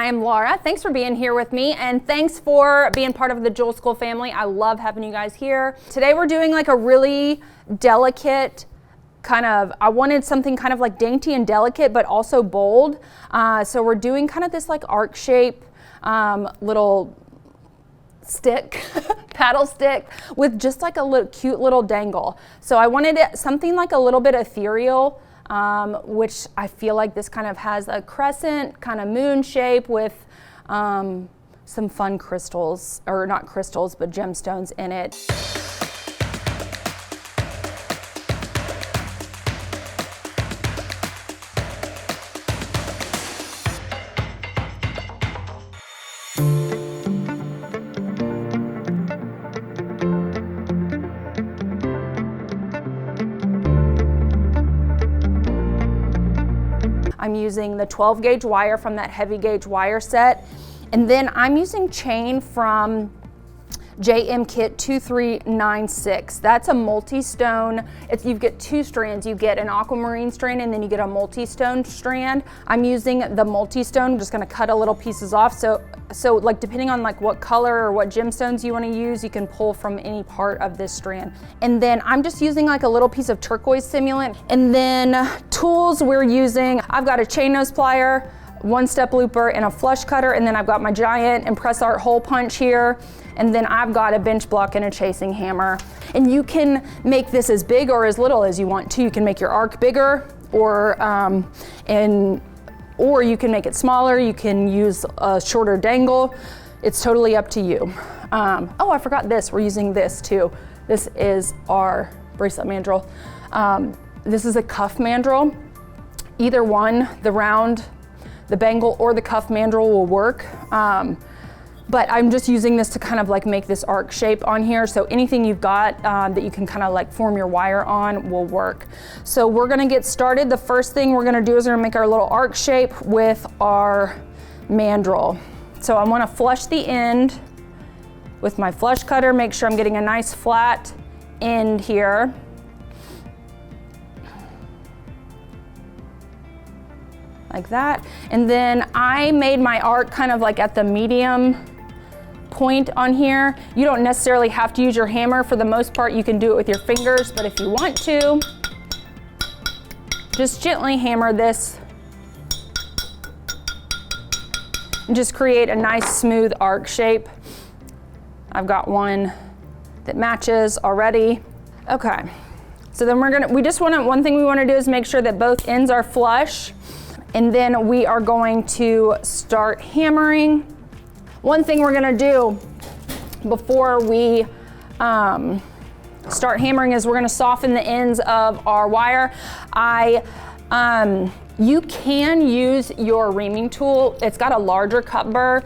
I am Laura. Thanks for being here with me, and thanks for being part of the Jewel School family. I love having you guys here. Today we're doing like a really delicate kind of, I wanted something kind of like dainty and delicate, but also bold. So we're doing kind of this like arc shape little stick, paddle stick with just like a little cute little dangle. So I wanted it something like a little bit ethereal, which I feel like this kind of has a crescent kind of moon shape with some fun crystals, or not crystals, but gemstones in it. I'm using the 12 gauge wire from that heavy gauge wire set. And then I'm using chain from JM Kit 2396. That's a multi-stone. You get two strands. You get an aquamarine strand and then you get a multi-stone strand. I'm using the multi-stone. I'm just gonna cut a little pieces off. So like depending on like what color or what gemstones you wanna use, you can pull from any part of this strand. And then I'm just using like a little piece of turquoise simulant. And then tools we're using, I've got a chain nose plier, one step looper, and a flush cutter. And then I've got my giant Impress Art hole punch here. And then I've got a bench block and a chasing hammer. And you can make this as big or as little as you want to. You can make your arc bigger, or you can make it smaller. You can use a shorter dangle. It's totally up to you. Oh, I forgot this. We're using this too. This is our bracelet mandrel. This is a cuff mandrel. Either one, the round, the bangle, or the cuff mandrel will work. But I'm just using this to kind of like make this arc shape on here. So anything you've got that you can kind of like form your wire on will work. So we're gonna get started. The first thing we're gonna do is we're gonna make our little arc shape with our mandrel. So I wanna flush the end with my flush cutter, make sure I'm getting a nice flat end here. Like that. And then I made my arc kind of like at the medium point on here. You don't necessarily have to use your hammer. For the most part, you can do it with your fingers, but if you want to, just gently hammer this and just create a nice smooth arc shape. I've got one that matches already. Okay, so then one thing we wanna do is make sure that both ends are flush. And then we are going to start hammering. One thing we're gonna do before we start hammering is we're gonna soften the ends of our wire. You can use your reaming tool. It's got a larger cut burr.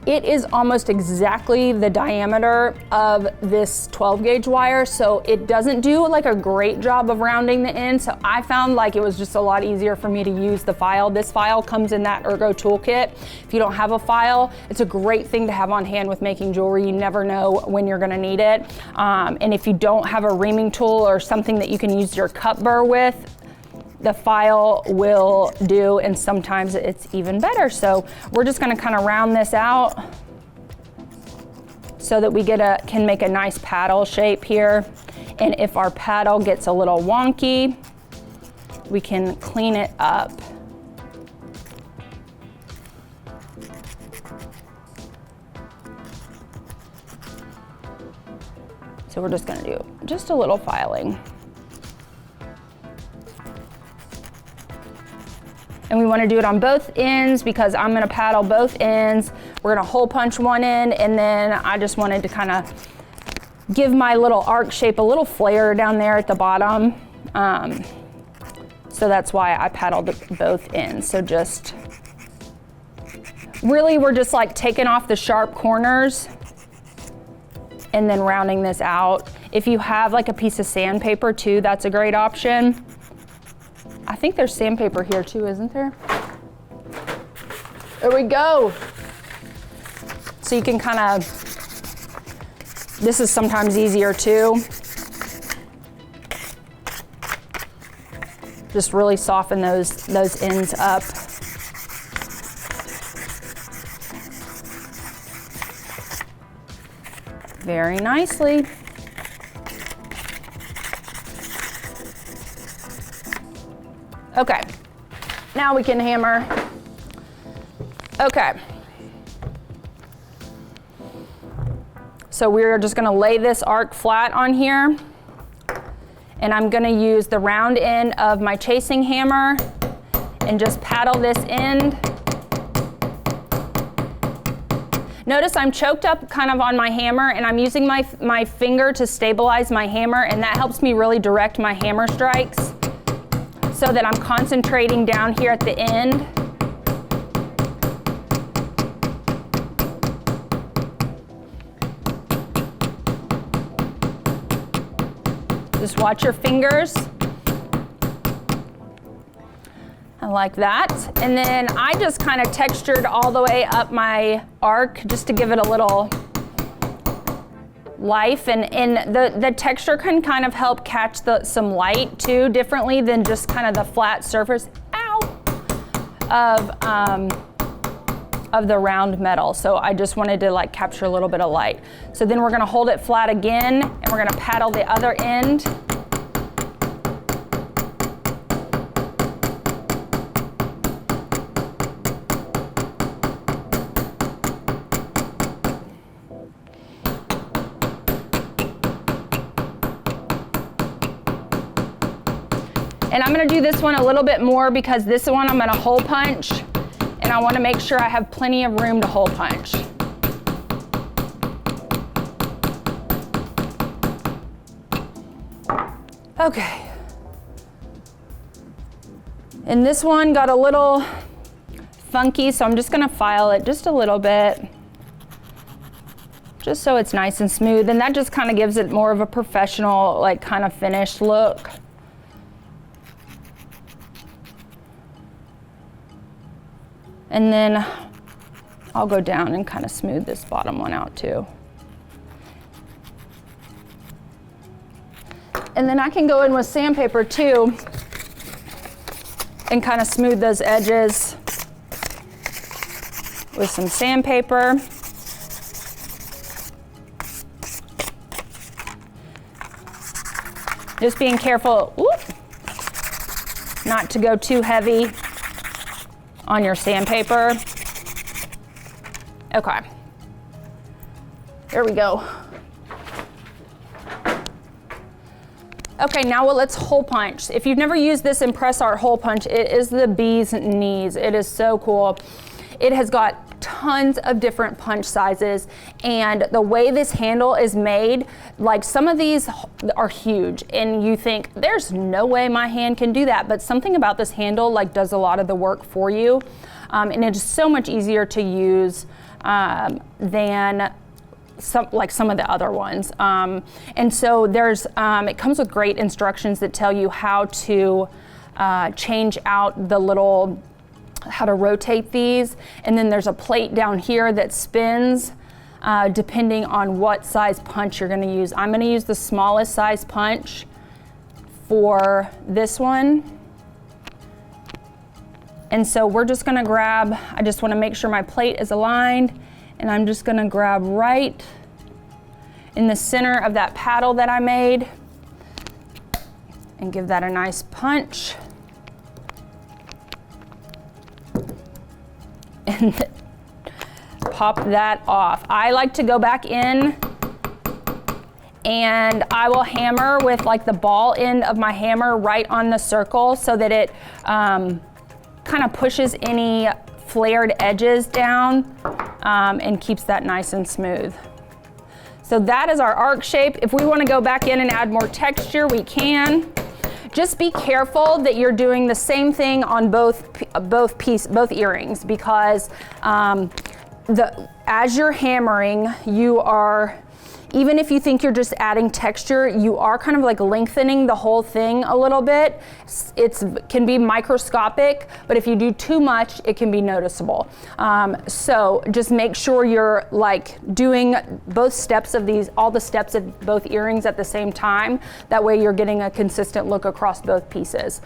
It is almost exactly the diameter of this 12 gauge wire, so it doesn't do like a great job of rounding the end. So I found like it was just a lot easier for me to use the file. This file comes in that Ergo toolkit. If you don't have a file, it's a great thing to have on hand with making jewelry. You never know when you're gonna need it. And if you don't have a reaming tool or something that you can use your cut burr with, the file will do, and sometimes it's even better. So we're just gonna kind of round this out so that we can make a nice paddle shape here. And if our paddle gets a little wonky, we can clean it up. So we're just gonna do just a little filing. And we want to do it on both ends because I'm going to paddle both ends. We're going to hole punch one end, and then I just wanted to kind of give my little arc shape a little flare down there at the bottom. So that's why I paddled both ends. So just really we're just like taking off the sharp corners and then rounding this out. If you have like a piece of sandpaper too, that's a great option. I think there's sandpaper here too, isn't there? There we go. So you can kind of, this is sometimes easier too. Just really soften those ends up. very nicely. Okay, now we can hammer. Okay. So we're just gonna lay this arc flat on here, and I'm gonna use the round end of my chasing hammer and just paddle this end. Notice I'm choked up kind of on my hammer, and I'm using my finger to stabilize my hammer, and that helps me really direct my hammer strikes so that I'm concentrating down here at the end. Just watch your fingers. I like that. And then I just kind of textured all the way up my arc just to give it a little life. And the texture can kind of help catch some light too, differently than just kind of the flat surface, of the round metal. So I just wanted to like capture a little bit of light. So then we're gonna hold it flat again, and we're gonna paddle the other end. And I'm gonna do this one a little bit more because this one I'm gonna hole punch, and I wanna make sure I have plenty of room to hole punch. Okay. And this one got a little funky, so I'm just gonna file it just a little bit, just so it's nice and smooth, and that just kind of gives it more of a professional, like kind of finished look. And then I'll go down and kind of smooth this bottom one out too. And then I can go in with sandpaper too and kind of smooth those edges with some sandpaper. Just being careful, not to go too heavy on your sandpaper. Okay, there we go. Okay, now let's hole punch. If you've never used this Impress Art hole punch, it is the bee's knees. It is so cool. It has got tons of different punch sizes, and the way this handle is made, like some of these are huge and you think there's no way my hand can do that, but something about this handle like does a lot of the work for you, and it's so much easier to use than some of the other ones. And so there's it comes with great instructions that tell you how to change out the little, how to rotate these, and then there's a plate down here that spins depending on what size punch you're going to use. I'm going to use the smallest size punch for this one, and so we're just going to grab, I just want to make sure my plate is aligned, and I'm just going to grab right in the center of that paddle that I made and give that a nice punch. And pop that off. I like to go back in and I will hammer with like the ball end of my hammer right on the circle so that it kind of pushes any flared edges down and keeps that nice and smooth. So that is our arc shape. If we want to go back in and add more texture, we can. Just be careful that you're doing the same thing on both earrings, because as you're hammering, you are, even if you think you're just adding texture, you are kind of like lengthening the whole thing a little bit. It can be microscopic, but if you do too much, it can be noticeable. So just make sure you're like doing both steps of these, all the steps of both earrings at the same time. That way you're getting a consistent look across both pieces.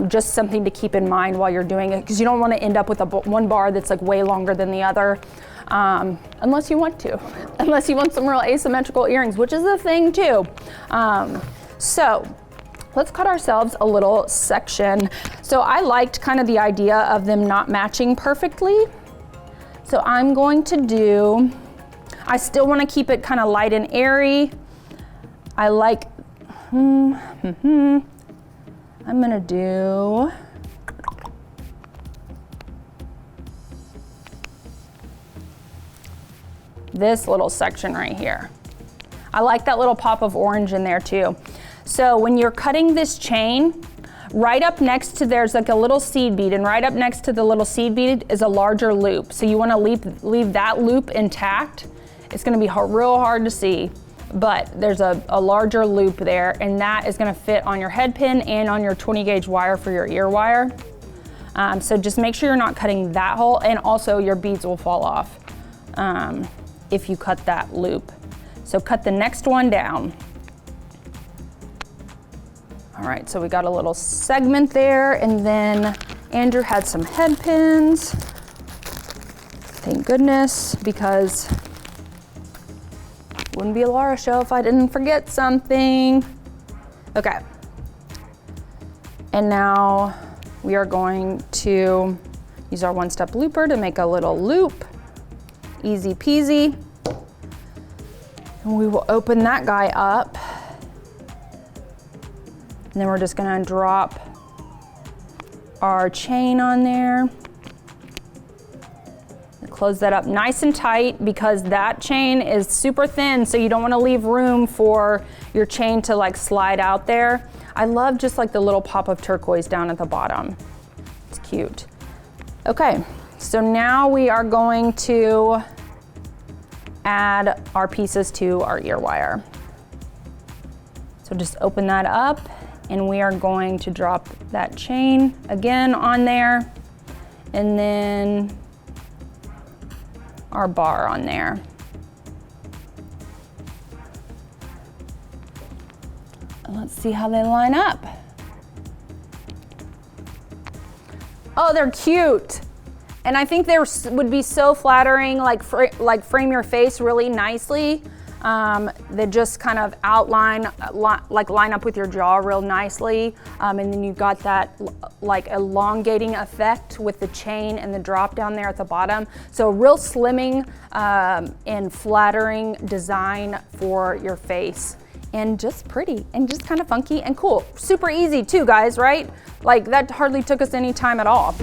Just something to keep in mind while you're doing it, because you don't want to end up with one bar that's like way longer than the other. unless you want to, unless you want some real asymmetrical earrings, which is a thing too. So let's cut ourselves a little section. So I liked kind of the idea of them not matching perfectly. So I'm going to do, I still want to keep it kind of light and airy. I like, I'm gonna do, this little section right here. I like that little pop of orange in there too. So when you're cutting this chain, right up next to, there's like a little seed bead, and right up next to the little seed bead is a larger loop. So you wanna leave that loop intact. It's gonna be real hard to see, but there's a larger loop there, and that is gonna fit on your head pin and on your 20 gauge wire for your ear wire. So just make sure you're not cutting that hole, and also your beads will fall off if you cut that loop. So cut the next one down. All right, so we got a little segment there, and then Andrew had some head pins. Thank goodness, because it wouldn't be a Laura show if I didn't forget something. Okay. And now we are going to use our one-step looper to make a little loop. Easy peasy. And we will open that guy up. And then we're just gonna drop our chain on there. Close that up nice and tight, because that chain is super thin, so you don't wanna leave room for your chain to like slide out there. I love just like the little pop of turquoise down at the bottom. It's cute. Okay, so now we are going to add our pieces to our ear wire. So just open that up, and we are going to drop that chain again on there, and then our bar on there. And let's see how they line up. Oh, they're cute. And I think they would be so flattering, like frame your face really nicely. They just kind of outline, like line up with your jaw real nicely. And then you've got that like elongating effect with the chain and the drop down there at the bottom. So real slimming and flattering design for your face. And just pretty and just kind of funky and cool. Super easy too, guys, right? Like that hardly took us any time at all.